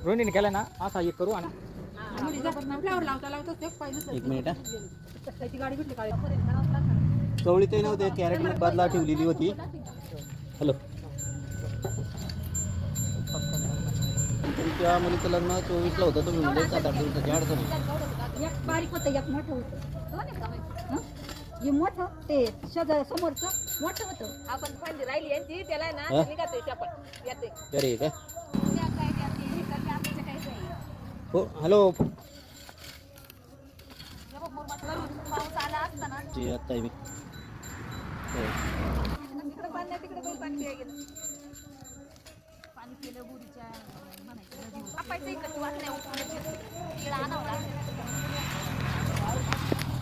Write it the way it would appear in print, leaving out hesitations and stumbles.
रोहिणीने केला ना असा एक करू आणि एक मिनिट चवळी ते नव्हते कॅरेट बदला ठेवलेली होती. हॅलो तुमच्या मुलीचं लग्न 24ला होतं तुम्ही म्हणजे 7-8 दिवसाची अडचण एक बारीक होतं एक मोठं होतं. हे मोठं ते समोरचं मोठं होतं. आपण फांदी राहिली यांची त्याला ना निघातोय त्या पण येते. अरे काय हो हॅलो पाऊस आला असता ना जी आता मी तिकडे पाणी तिकडे पण पाणी गेलं. पाणी केलं बुडीच्या म्हणायचं. आपण इकडे वाचल्या आणावं लागतं.